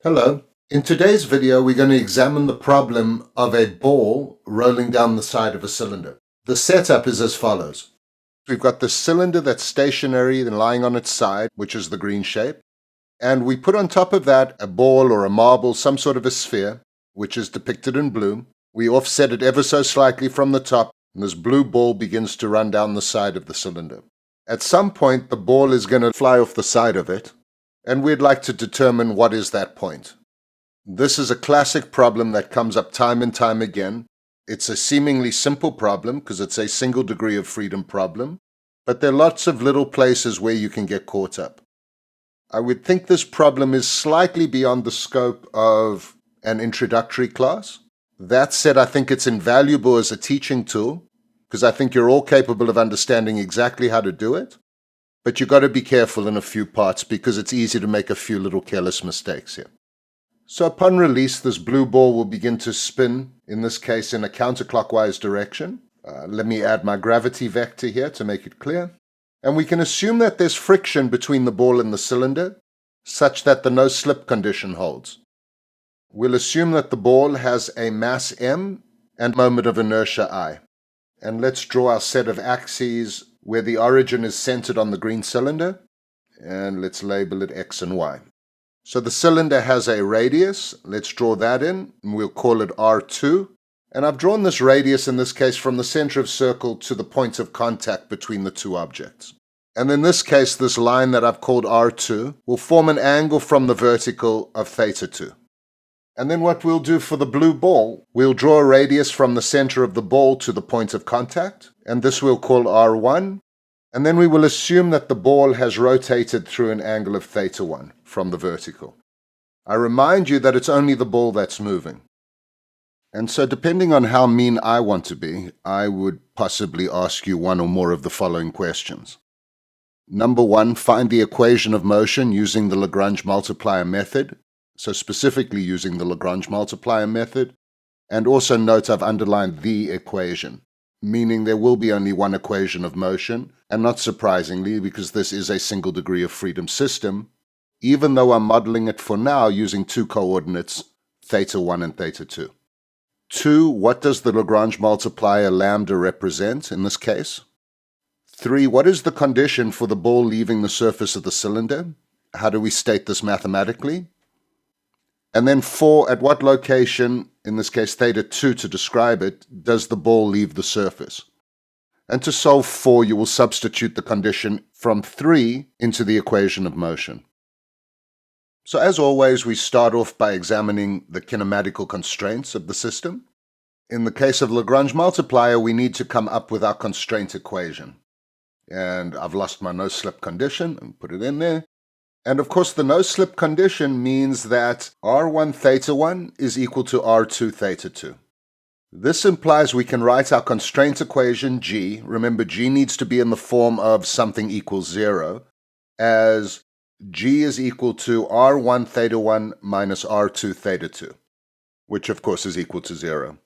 Hello. In today's video, we're going to examine the problem of a ball rolling down the side of a cylinder. The setup is as follows. We've got the cylinder that's stationary and lying on its side, which is the green shape. And we put on top of that a ball or a marble, some sort of a sphere, which is depicted in blue. We offset it ever so slightly from the top, and this blue ball begins to run down the side of the cylinder. At some point, the ball is going to fly off the side of it, and we'd like to determine what is that point. This is a classic problem that comes up time and time again. It's a seemingly simple problem because it's a single degree of freedom problem, but there are lots of little places where you can get caught up. I would think this problem is slightly beyond the scope of an introductory class. That said, I think it's invaluable as a teaching tool because I think you're all capable of understanding exactly how to do it, but you've got to be careful in a few parts because it's easy to make a few little careless mistakes here. So upon release, this blue ball will begin to spin, in this case in a counterclockwise direction. Let me add my gravity vector here to make it clear. And we can assume that there's friction between the ball and the cylinder, such that the no-slip condition holds. We'll assume that the ball has a mass m and moment of inertia I. And let's draw our set of axes where the origin is centered on the green cylinder, and let's label it x and y. So the cylinder has a radius. Let's draw that in, and we'll call it R2. And I've drawn this radius in this case from the center of circle to the point of contact between the two objects. And in this case, this line that I've called R2 will form an angle from the vertical of theta 2. And then what we'll do for the blue ball, we'll draw a radius from the center of the ball to the point of contact, and this we'll call R1. And then we will assume that the ball has rotated through an angle of theta 1 from the vertical. I remind you that it's only the ball that's moving. And so depending on how mean I want to be, I would possibly ask you one or more of the following questions. Number one, find the equation of motion using the Lagrange multiplier method. So specifically using the Lagrange multiplier method. And also note I've underlined the equation, meaning there will be only one equation of motion, and not surprisingly, because this is a single degree of freedom system, even though I'm modeling it for now using two coordinates, theta 1 and theta 2. 2, what does the Lagrange multiplier lambda represent in this case? 3, what is the condition for the ball leaving the surface of the cylinder? How do we state this mathematically? And then 4, at what location, in this case theta 2 to describe it, does the ball leave the surface? And to solve 4, you will substitute the condition from 3 into the equation of motion. So as always, we start off by examining the kinematical constraints of the system. In the case of Lagrange multiplier, we need to come up with our constraint equation. And I've lost my no-slip condition and put it in there. And of course, the no-slip condition means that R1 theta 1 is equal to R2 theta 2. This implies we can write our constraint equation G, remember G needs to be in the form of something equals 0, as G is equal to R1 theta 1 minus R2 theta 2, which of course is equal to 0.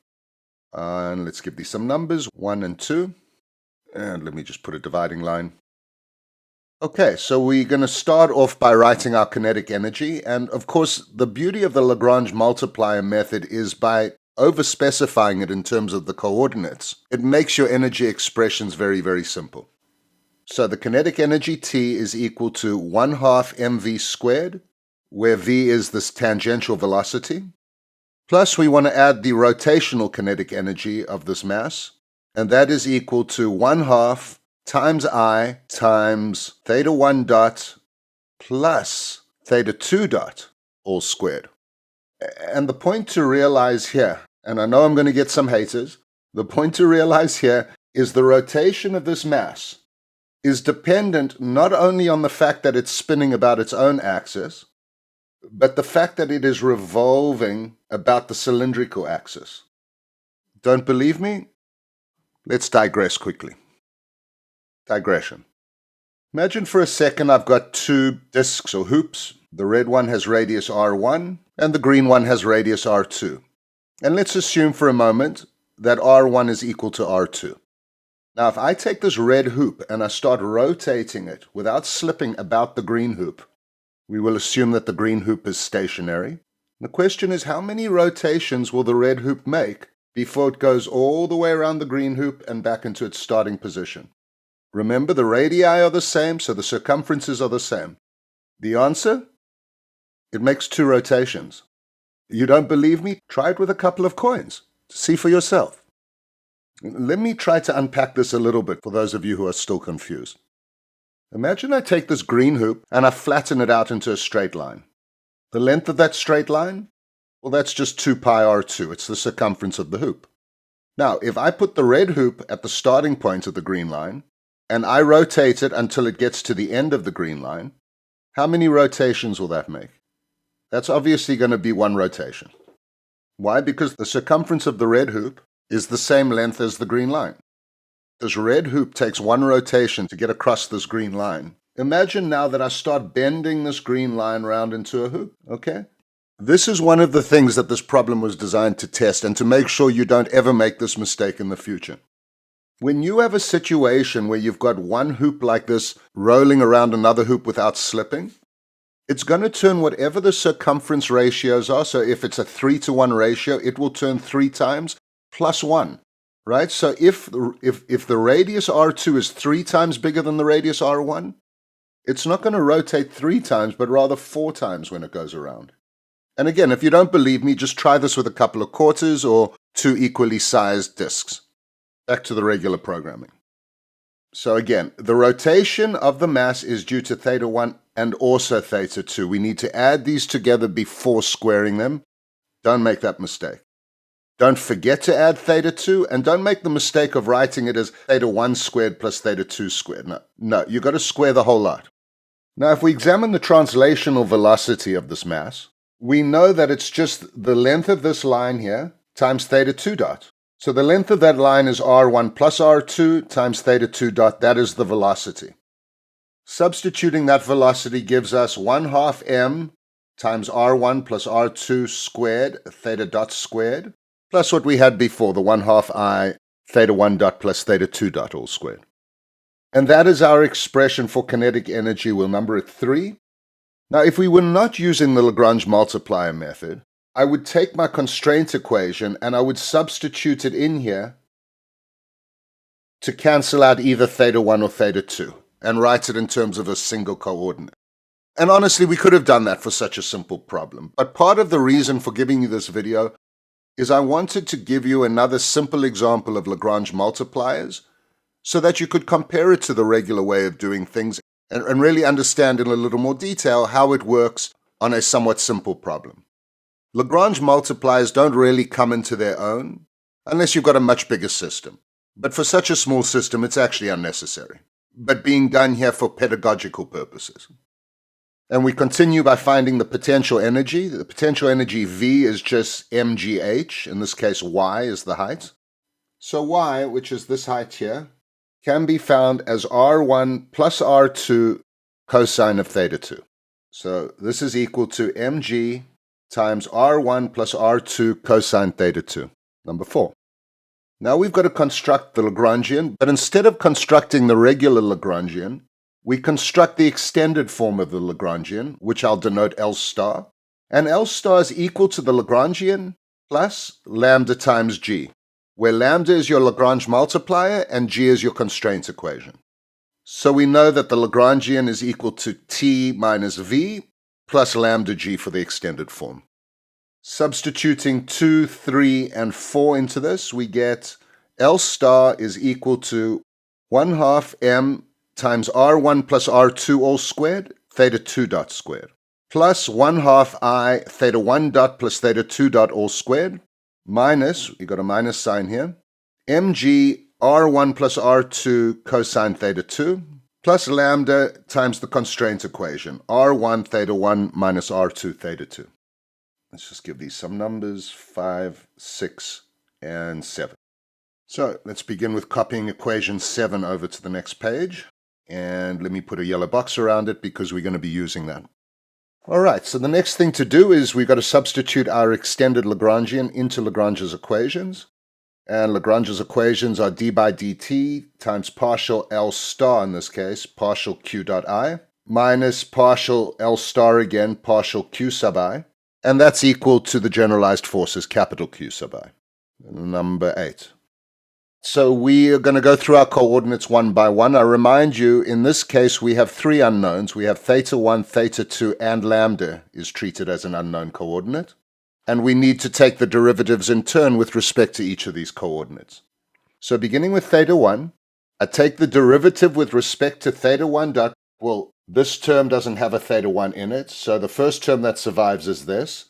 And let's give these some numbers, 1 and 2. And let me just put a dividing line. Okay, so we're going to start off by writing our kinetic energy. And of course, the beauty of the Lagrange multiplier method is by overspecifying it in terms of the coordinates, it makes your energy expressions very, very simple. So the kinetic energy T is equal to 1/2 mv squared, where v is this tangential velocity. Plus we want to add the rotational kinetic energy of this mass, and that is equal to 1/2 times I times theta 1 dot plus theta 2 dot, all squared. And the point to realize here, and I know I'm going to get some haters, the point to realize here is the rotation of this mass is dependent not only on the fact that it's spinning about its own axis, but the fact that it is revolving about the cylindrical axis. Don't believe me? Let's digress quickly. Digression. Imagine for a second I've got two discs or hoops. The red one has radius R1 and the green one has radius R2. And let's assume for a moment that R1 is equal to R2. Now if I take this red hoop and I start rotating it without slipping about the green hoop, We will assume that the green hoop is stationary. The question is, how many rotations will the red hoop make before it goes all the way around the green hoop and back into its starting position? Remember, the radii are the same, so the circumferences are the same. The answer? It makes 2 rotations. You don't believe me? Try it with a couple of coins. See for yourself. Let me try to unpack this a little bit for those of you who are still confused. Imagine I take this green hoop and I flatten it out into a straight line. The length of that straight line? Well, that's just 2 pi r2. It's the circumference of the hoop. Now, if I put the red hoop at the starting point of the green line, and I rotate it until it gets to the end of the green line, how many rotations will that make? That's obviously going to be 1 rotation. Why? Because the circumference of the red hoop is the same length as the green line. This red hoop takes 1 rotation to get across this green line. Imagine now that I start bending this green line round into a hoop, okay? This is one of the things that this problem was designed to test and to make sure you don't ever make this mistake in the future. When you have a situation where you've got one hoop like this rolling around another hoop without slipping, it's going to turn whatever the circumference ratios are. So if it's a 3-to-1 ratio, it will turn 3 times plus 1, right? So if the radius R2 is 3 times bigger than the radius R1, it's not going to rotate 3 times, but rather 4 times when it goes around. And again, if you don't believe me, just try this with a couple of quarters or 2 equally sized disks. Back to the regular programming. So again, the rotation of the mass is due to theta 1 and also theta 2. We need to add these together before squaring them. Don't make that mistake. Don't forget to add theta 2, and don't make the mistake of writing it as theta 1 squared plus theta 2 squared. No, you've got to square the whole lot. Now, if we examine the translational velocity of this mass, we know that it's just the length of this line here times theta 2 dot. So the length of that line is r1 plus r2 times theta 2 dot. That is the velocity. Substituting that velocity gives us 1/2 m times r1 plus r2 squared, theta dot squared, plus what we had before, the 1/2 I theta 1 dot plus theta 2 dot all squared. And that is our expression for kinetic energy. We'll number it 3. Now, if we were not using the Lagrange multiplier method, I would take my constraint equation and I would substitute it in here to cancel out either theta 1 or theta 2 and write it in terms of a single coordinate. And honestly, we could have done that for such a simple problem. But part of the reason for giving you this video is I wanted to give you another simple example of Lagrange multipliers so that you could compare it to the regular way of doing things and really understand in a little more detail how it works on a somewhat simple problem. Lagrange multipliers don't really come into their own unless you've got a much bigger system. But for such a small system, it's actually unnecessary, but being done here for pedagogical purposes. And we continue by finding the potential energy. The potential energy V is just mgh. In this case, y is the height. So y, which is this height here, can be found as r1 plus r2 cosine of theta 2. So this is equal to mg times r1 plus r2 cosine theta 2, number 4. Now we've got to construct the Lagrangian, but instead of constructing the regular Lagrangian, we construct the extended form of the Lagrangian, which I'll denote L star. And L star is equal to the Lagrangian plus lambda times g, where lambda is your Lagrange multiplier and g is your constraint equation. So we know that the Lagrangian is equal to t minus v plus lambda g for the extended form. Substituting 2, 3, and 4 into this, we get L star is equal to 1/2 m times r1 plus r2 all squared, theta 2 dot squared, plus 1/2 I theta 1 dot plus theta 2 dot all squared, minus, you got a minus sign here, mg r1 plus r2 cosine theta 2, plus lambda times the constraint equation, r1 theta 1 minus r2 theta 2. Let's just give these some numbers, 5, 6, and 7. So let's begin with copying equation 7 over to the next page. And let me put a yellow box around it because we're going to be using that. All right, so the next thing to do is we've got to substitute our extended Lagrangian into Lagrange's equations. And Lagrange's equations are d by dt times partial L star in this case, partial q dot I, minus partial L star again, partial Q sub I, and that's equal to the generalized forces, capital Q sub I. Number 8. So we are going to go through our coordinates one by one. I remind you, in this case, we have 3 unknowns. We have theta 1, theta 2, and lambda is treated as an unknown coordinate. And we need to take the derivatives in turn with respect to each of these coordinates. So beginning with theta 1, I take the derivative with respect to theta 1 dot. Well, this term doesn't have a theta 1 in it, so the first term that survives is this.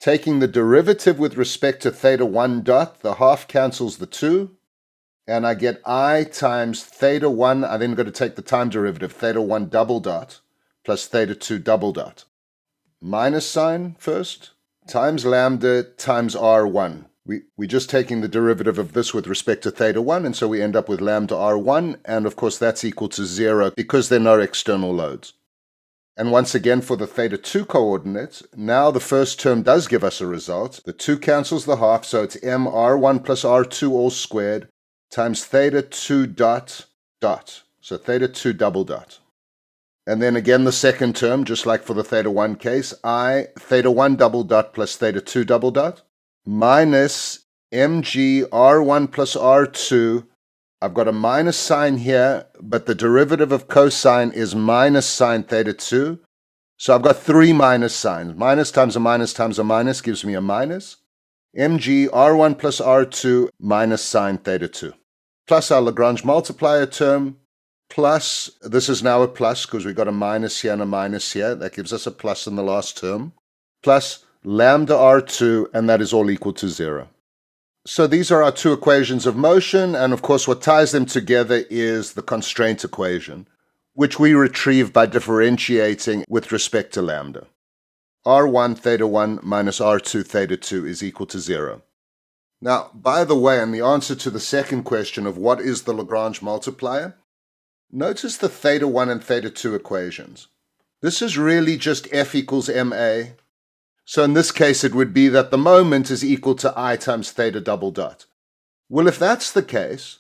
Taking the derivative with respect to theta 1 dot, the half cancels the 2. And I get I times theta 1, I then got to take the time derivative, theta 1 double dot, plus theta 2 double dot. Minus sign first, times lambda times R1. We're just taking the derivative of this with respect to theta 1, and so we end up with lambda R1, and of course that's equal to 0 because there are no external loads. And once again for the theta 2 coordinate, now the first term does give us a result. The 2 cancels the half, so it's m R1 plus R2 all squared, times theta 2 dot dot. So theta 2 double dot. And then again the second term, just like for the theta 1 case, I theta 1 double dot plus theta 2 double dot minus mg R1 plus R2. I've got a minus sign here, but the derivative of cosine is minus sine theta 2. So I've got 3 minus signs. Minus times a minus times a minus gives me a minus. mg R1 plus R2 minus sine theta 2. Plus our Lagrange multiplier term, plus, this is now a plus because we've got a minus here and a minus here. That gives us a plus in the last term. Plus lambda R2, and that is all equal to 0. So these are our 2 equations of motion, and of course what ties them together is the constraint equation, which we retrieve by differentiating with respect to lambda. R1 theta 1 minus R2 theta 2 is equal to 0. Now, by the way, in the answer to the second question of what is the Lagrange multiplier, notice the theta 1 and theta 2 equations. This is really just F equals ma. So in this case, it would be that the moment is equal to I times theta double dot. Well, if that's the case,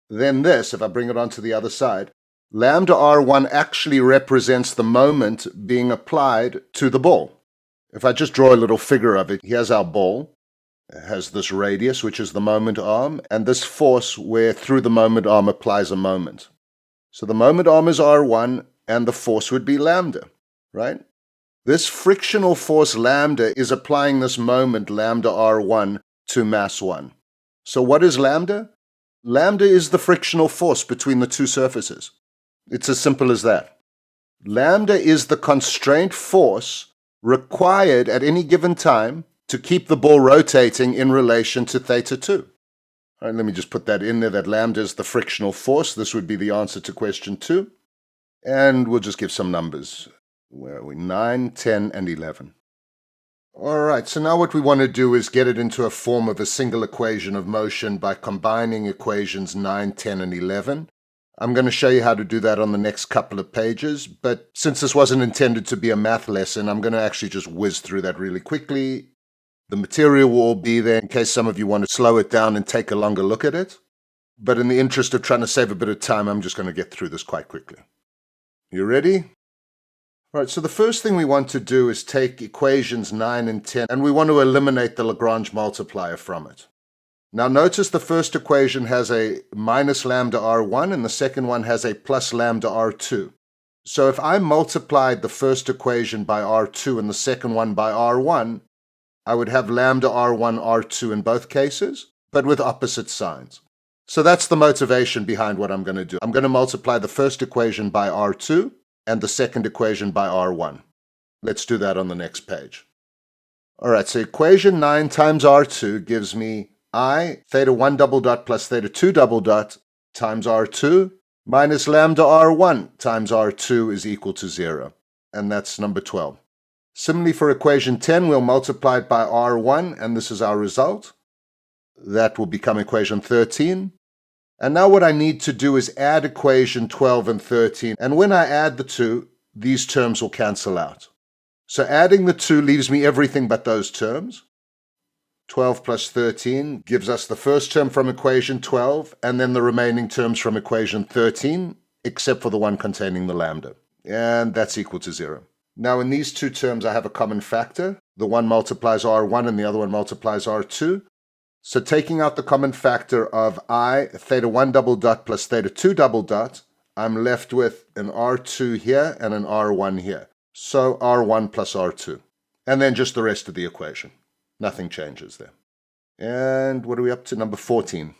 then this, if I bring it onto the other side, lambda R1 actually represents the moment being applied to the ball. If I just draw a little figure of it, here's our ball. It has this radius, which is the moment arm, and this force where through the moment arm applies a moment. So the moment arm is R1, and the force would be lambda, right? This frictional force lambda is applying this moment, lambda R1, to mass 1. So what is lambda? Lambda is the frictional force between the 2 surfaces. It's as simple as that. Lambda is the constraint force required at any given time to keep the ball rotating in relation to theta 2. All right, let me just put that in there, that lambda is the frictional force. This would be the answer to question 2. And we'll just give some numbers. Where are we? 9, 10, and 11. All right, so now what we want to do is get it into a form of a single equation of motion by combining equations 9, 10, and 11. I'm going to show you how to do that on the next couple of pages, but since this wasn't intended to be a math lesson, I'm going to actually just whiz through that really quickly. The material will all be there in case some of you want to slow it down and take a longer look at it. But in the interest of trying to save a bit of time, I'm just going to get through this quite quickly. You ready? All right, so the first thing we want to do is take equations 9 and 10, and we want to eliminate the Lagrange multiplier from it. Now notice the first equation has a minus lambda R1, and the second one has a plus lambda R2. So if I multiplied the first equation by R2 and the second one by R1, I would have lambda R1, R2 in both cases, but with opposite signs. So that's the motivation behind what I'm going to do. I'm going to multiply the first equation by R2 and the second equation by R1. Let's do that on the next page. All right, so equation 9 times R2 gives me I theta 1 double dot plus theta 2 double dot times R2 minus lambda R1 times R2 is equal to 0. And that's number 12. Similarly, for equation 10, we'll multiply it by R1, and this is our result. That will become equation 13. And now what I need to do is add equation 12 and 13. And when I add the two, these terms will cancel out. So adding the two leaves me everything but those terms. 12 plus 13 gives us the first term from equation 12, and then the remaining terms from equation 13, except for the one containing the lambda. and that's equal to 0. Now in these two terms I have a common factor. The one multiplies r1 and the other one multiplies r2. So taking out the common factor of I theta 1 double dot plus theta 2 double dot, I'm left with an r2 here and an r1 here. So r1 plus r2. And then just the rest of the equation. Nothing changes there. And what are we up to? Number 14.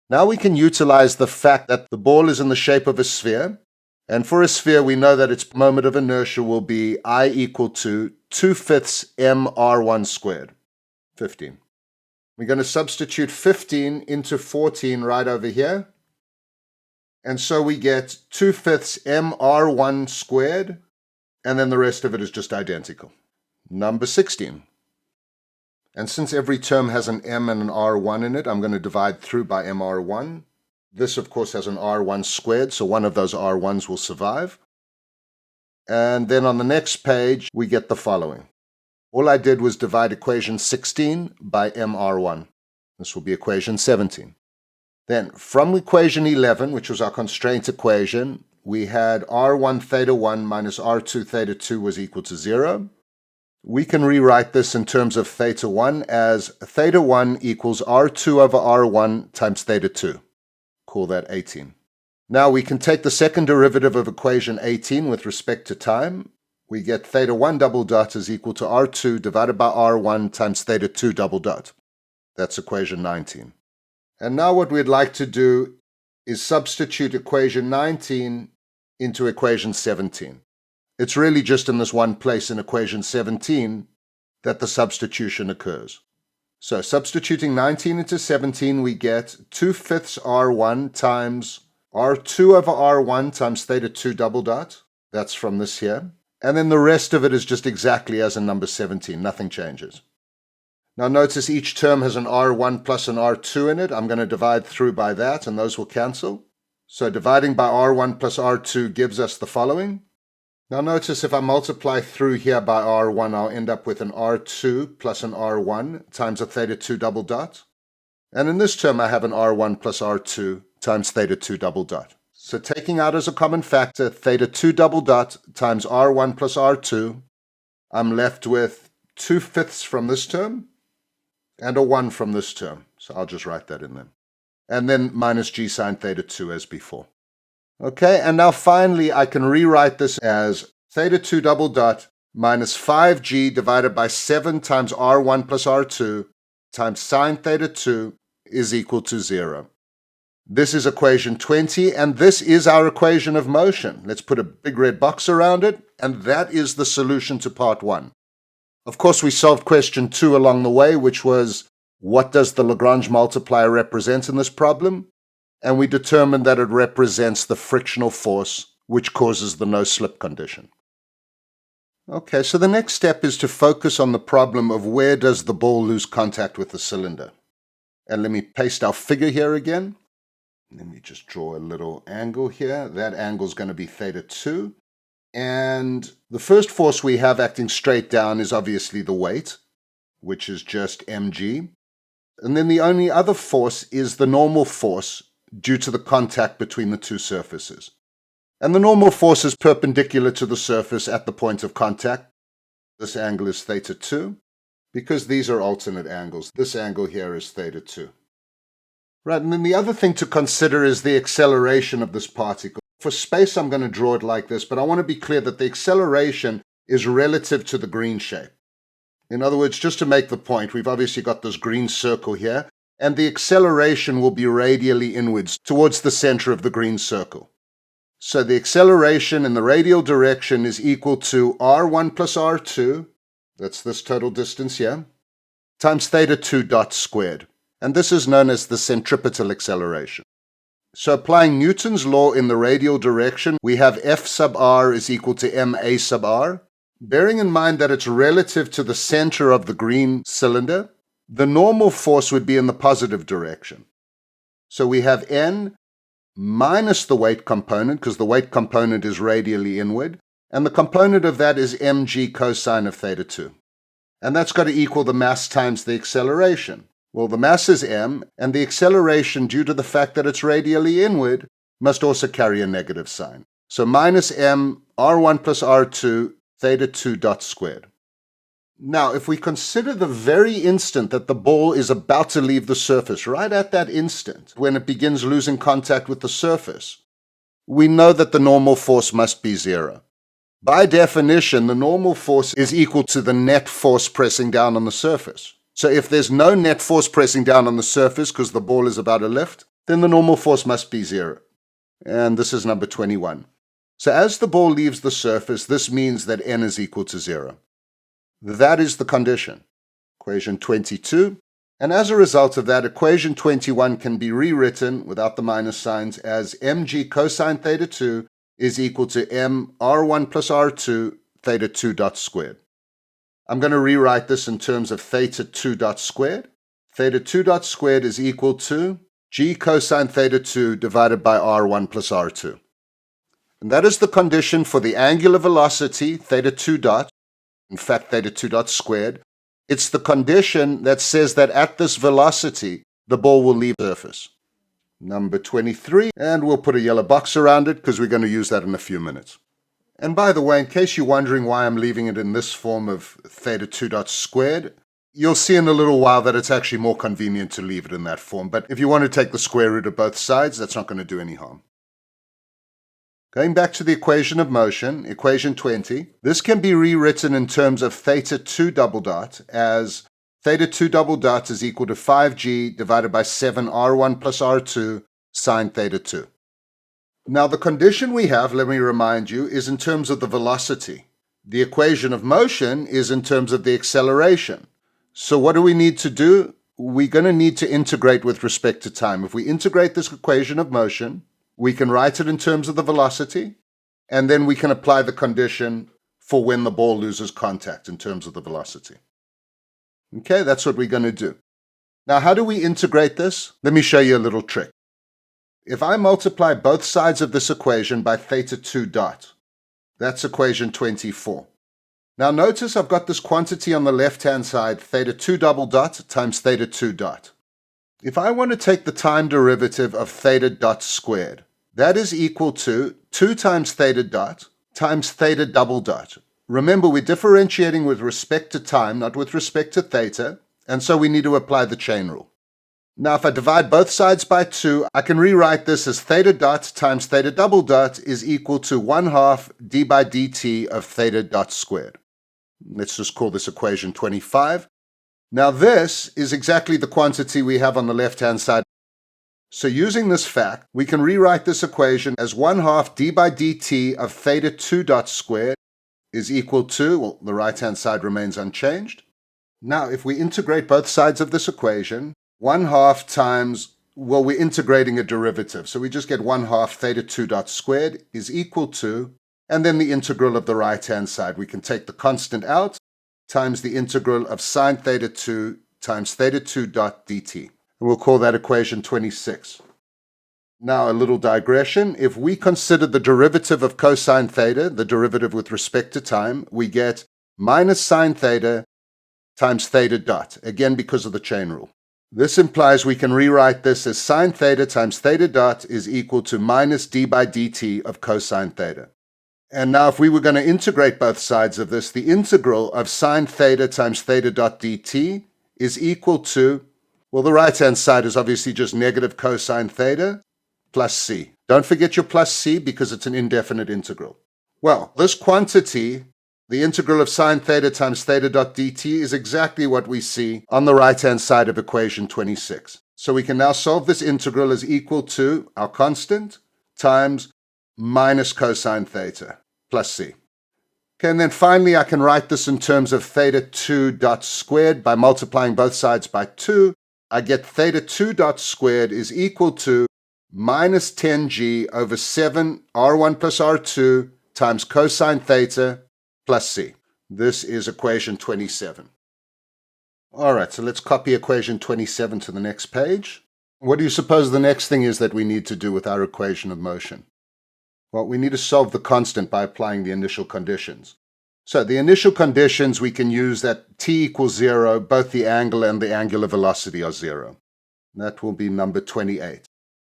Now we can utilize the fact that the ball is in the shape of a sphere. And for a sphere, we know that its moment of inertia will be I equal to 2/5 mr1 squared. 15. We're going to substitute 15 into 14 right over here. And so we get 2/5 mr1 squared. And then the rest of it is just identical. Number 16. And since every term has an m and an r1 in it, I'm going to divide through by mr1. This, of course, has an r1 squared, so one of those r1s will survive. And then on the next page, we get the following. All I did was divide equation 16 by mr1. This will be equation 17. Then, from equation 11, which was our constraint equation, we had r1 theta 1 minus r2 theta 2 was equal to 0. We can rewrite this in terms of theta 1 as theta 1 equals r2 over r1 times theta 2. Call that 18. Now we can take the second derivative of equation 18 with respect to time. We get theta 1 double dot is equal to r2 divided by r1 times theta 2 double dot. That's equation 19. And now what we'd like to do is substitute equation 19 into equation 17. It's really just in this one place in equation 17 that the substitution occurs. So substituting 19 into 17, we get 2/5 r1 times r2 over r1 times theta 2 double dot. That's from this here. And then the rest of it is just exactly as in number 17. Nothing changes. Now notice each term has an r1 plus an r2 in it. I'm going to divide through by that, and those will cancel. So dividing by r1 plus r2 gives us the following. Now notice if I multiply through here by r1, I'll end up with an r2 plus an r1 times a theta 2 double dot. And in this term, I have an r1 plus r2 times theta 2 double dot. So taking out as a common factor theta 2 double dot times r1 plus r2, I'm left with 2/5 from this term and a 1 from this term. So I'll just write that in there. And then minus g sine theta 2 as before. Okay, and now finally I can rewrite this as theta 2 double dot minus 5g divided by 7 times r1 plus r2 times sine theta 2 is equal to 0. This is equation 20, and this is our equation of motion. Let's put a big red box around it, and that is the solution to part 1. Of course, we solved question 2 along the way, which was, what does the Lagrange multiplier represent in this problem? And we determined that it represents the frictional force which causes the no-slip condition. Okay, so the next step is to focus on the problem of where does the ball lose contact with the cylinder. And let me paste our figure here again. Let me just draw a little angle here. That angle is going to be theta 2. And the first force we have acting straight down is obviously the weight, which is just mg. And then the only other force is the normal force due to the contact between the two surfaces. And the normal force is perpendicular to the surface at the point of contact. This angle is theta 2. Because these are alternate angles, this angle here is theta 2. Right, and then the other thing to consider is the acceleration of this particle. For space, I'm going to draw it like this, but I want to be clear that the acceleration is relative to the green shape. In other words, just to make the point, we've obviously got this green circle here, and the acceleration will be radially inwards towards the center of the green circle. So the acceleration in the radial direction is equal to r1 plus r2, that's this total distance here, times theta 2 dot squared. And this is known as the centripetal acceleration. So applying Newton's law in the radial direction, we have F sub r is equal to ma sub r. Bearing in mind that it's relative to the center of the green cylinder, the normal force would be in the positive direction. So we have N minus the weight component, because the weight component is radially inward, and the component of that is mg cosine of theta 2. And that's got to equal the mass times the acceleration. Well, the mass is m, and the acceleration, due to the fact that it's radially inward, must also carry a negative sign. So minus m r1 plus r2 theta 2 dot squared. Now, if we consider the very instant that the ball is about to leave the surface, right at that instant, when it begins losing contact with the surface, we know that the normal force must be zero. By definition, the normal force is equal to the net force pressing down on the surface. So if there's no net force pressing down on the surface because the ball is about to lift, then the normal force must be zero. And this is number 21. So as the ball leaves the surface, this means that n is equal to zero. That is the condition, equation 22. And as a result of that, equation 21 can be rewritten without the minus signs as mg cosine theta 2 is equal to m r1 plus r2 theta 2 dot squared. I'm going to rewrite this in terms of theta 2 dot squared. Theta 2 dot squared is equal to g cosine theta 2 divided by r1 plus r2. And that is the condition for the angular velocity, theta 2 dot, in fact, theta 2 dot squared. It's the condition that says that at this velocity, the ball will leave the surface. Number 23, and we'll put a yellow box around it because we're going to use that in a few minutes. And by the way, in case you're wondering why I'm leaving it in this form of theta 2 dot squared, you'll see in a little while that it's actually more convenient to leave it in that form. But if you want to take the square root of both sides, that's not going to do any harm. Going back to the equation of motion, equation 20, this can be rewritten in terms of theta 2 double dot as theta 2 double dot is equal to 5g divided by 7r1 plus r2 sine theta 2. Now the condition we have, let me remind you, is in terms of the velocity. The equation of motion is in terms of the acceleration. So what do we need to do? We're going to need to integrate with respect to time. If we integrate this equation of motion, we can write it in terms of the velocity, and then we can apply the condition for when the ball loses contact in terms of the velocity. Okay, that's what we're going to do. Now, how do we integrate this? Let me show you a little trick. If I multiply both sides of this equation by theta 2 dot, that's equation 24. Now notice I've got this quantity on the left-hand side, theta 2 double dot times theta 2 dot. If I want to take the time derivative of theta dot squared, that is equal to 2 times theta dot times theta double dot. Remember, we're differentiating with respect to time, not with respect to theta, and so we need to apply the chain rule. Now, if I divide both sides by 2, I can rewrite this as theta dot times theta double dot is equal to 1/2 d by dt of theta dot squared. Let's just call this equation 25. Now this is exactly the quantity we have on the left-hand side. So using this fact, we can rewrite this equation as 1/2 d by dt of theta 2 dot squared is equal to, well, the right-hand side remains unchanged. Now if we integrate both sides of this equation, 1/2 times, well, we're integrating a derivative, so we just get 1/2 theta 2 dot squared is equal to, and then the integral of the right-hand side. We can take the constant out, times the integral of sine theta 2 times theta 2 dot dt. And we'll call that equation 26. Now a little digression. If we consider the derivative of cosine theta, the derivative with respect to time, we get minus sine theta times theta dot, again because of the chain rule. This implies we can rewrite this as sine theta times theta dot is equal to minus d by dt of cosine theta. And now if we were going to integrate both sides of this, the integral of sine theta times theta dot dt is equal to, well, the right-hand side is obviously just negative cosine theta plus c. Don't forget your plus c because it's an indefinite integral. Well, this quantity, the integral of sine theta times theta dot dt, is exactly what we see on the right-hand side of equation 26. So we can now solve this integral as equal to our constant times minus cosine theta plus c. Okay, and then finally I can write this in terms of theta 2 dot squared by multiplying both sides by 2. I get theta 2 dot squared is equal to minus 10g over 7 r1 plus r2 times cosine theta plus c. This is equation 27. All right, so let's copy equation 27 to the next page. What do you suppose the next thing is that we need to do with our equation of motion? Well, we need to solve the constant by applying the initial conditions. So the initial conditions we can use that t equals 0, both the angle and the angular velocity are 0. That will be number 28.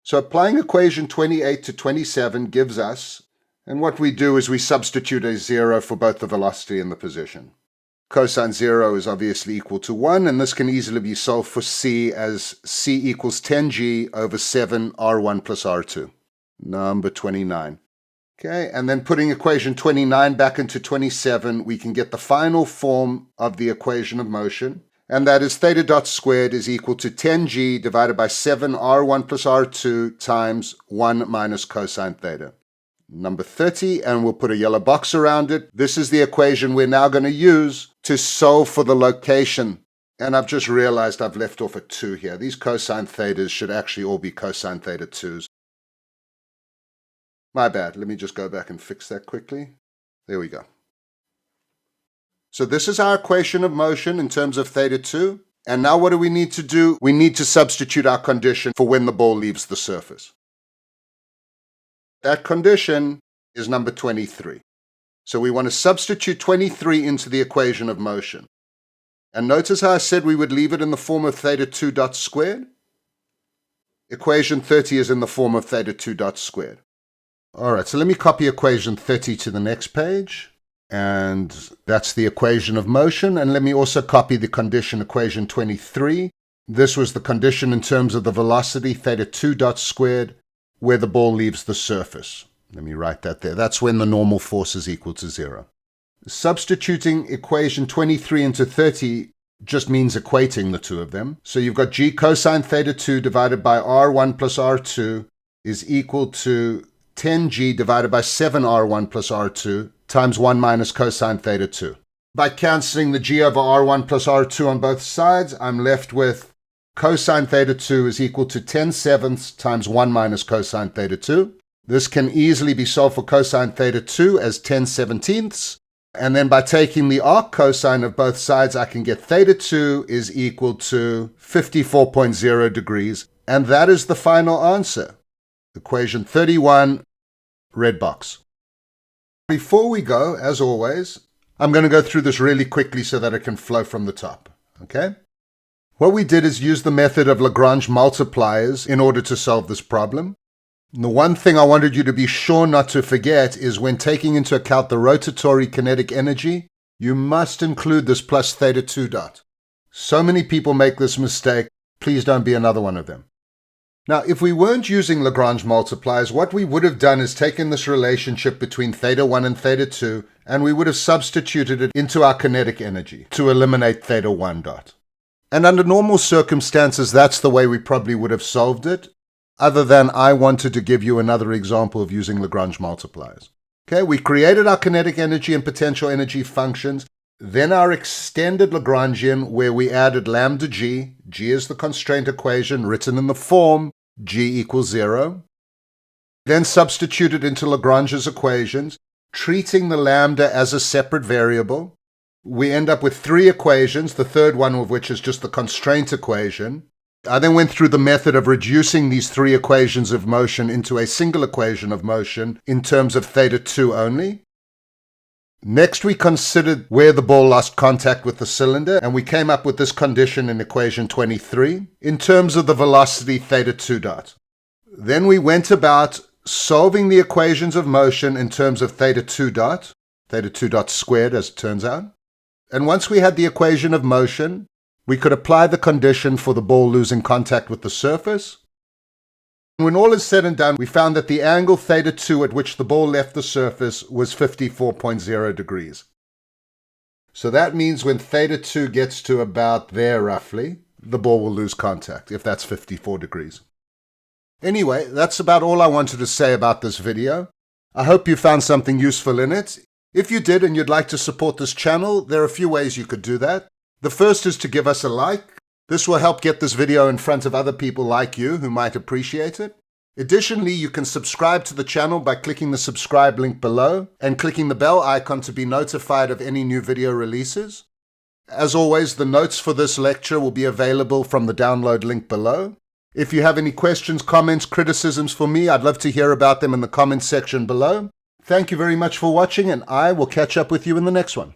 So applying equation 28 to 27 gives us And what we do is we substitute a 0 for both the velocity and the position. Cosine 0 is obviously equal to 1, and this can easily be solved for c as c equals 10g over 7 r1 plus r2. Number 29. Okay, and then putting equation 29 back into 27, we can get the final form of the equation of motion, and that is theta dot squared is equal to 10g divided by 7 r1 plus r2 times 1 minus cosine theta. Number 30, and we'll put a yellow box around it. This is the equation we're now going to use to solve for the location. And I've just realized I've left off a 2 here. These cosine thetas should actually all be cosine theta 2s. My bad. Let me just go back and fix that quickly. There we go. So this is our equation of motion in terms of theta 2. And now what do we need to do? We need to substitute our condition for when the ball leaves the surface. That condition is number 23. So we want to substitute 23 into the equation of motion. And notice how I said we would leave it in the form of theta 2 dot squared? Equation 30 is in the form of theta 2 dot squared. All right, so let me copy equation 30 to the next page. And that's the equation of motion. And let me also copy the condition equation 23. This was the condition in terms of the velocity, theta 2 dot squared, where the ball leaves the surface. Let me write that there. That's when the normal force is equal to 0. Substituting equation 23 into 30 just means equating the two of them. So you've got g cosine theta 2 divided by r1 plus r2 is equal to 10g divided by 7r1 plus r2 times 1 minus cosine theta 2. By cancelling the g over r1 plus r2 on both sides, I'm left with cosine theta 2 is equal to 10/7 times 1 minus cosine theta 2. This can easily be solved for cosine theta 2 as 10/17. And then by taking the arc cosine of both sides, I can get theta 2 is equal to 54.0 degrees. And that is the final answer. Equation 31, red box. Before we go, as always, I'm going to go through this really quickly so that it can flow from the top. Okay? What we did is use the method of Lagrange multipliers in order to solve this problem. And the one thing I wanted you to be sure not to forget is when taking into account the rotatory kinetic energy, you must include this plus theta 2 dot. So many people make this mistake. Please don't be another one of them. Now, if we weren't using Lagrange multipliers, what we would have done is taken this relationship between theta 1 and theta 2, and we would have substituted it into our kinetic energy to eliminate theta 1 dot. And under normal circumstances, that's the way we probably would have solved it, other than I wanted to give you another example of using Lagrange multipliers. Okay, we created our kinetic energy and potential energy functions, then our extended Lagrangian where we added lambda g. G is the constraint equation written in the form g equals 0. Then substituted into Lagrange's equations, treating the lambda as a separate variable. We end up with 3 equations, the third one of which is just the constraint equation. I then went through the method of reducing these 3 equations of motion into a single equation of motion in terms of theta 2 only. Next, we considered where the ball lost contact with the cylinder, and we came up with this condition in equation 23 in terms of the velocity theta 2 dot. Then we went about solving the equations of motion in terms of theta 2 dot squared as it turns out. And once we had the equation of motion, we could apply the condition for the ball losing contact with the surface. When all is said and done, we found that the angle theta 2 at which the ball left the surface was 54.0 degrees. So that means when theta 2 gets to about there roughly, the ball will lose contact, if that's 54 degrees. Anyway, that's about all I wanted to say about this video. I hope you found something useful in it. If you did and you'd like to support this channel, there are a few ways you could do that. The first is to give us a like. This will help get this video in front of other people like you who might appreciate it. Additionally, you can subscribe to the channel by clicking the subscribe link below and clicking the bell icon to be notified of any new video releases. As always, the notes for this lecture will be available from the download link below. If you have any questions, comments, criticisms for me, I'd love to hear about them in the comments section below. Thank you very much for watching, and I will catch up with you in the next one.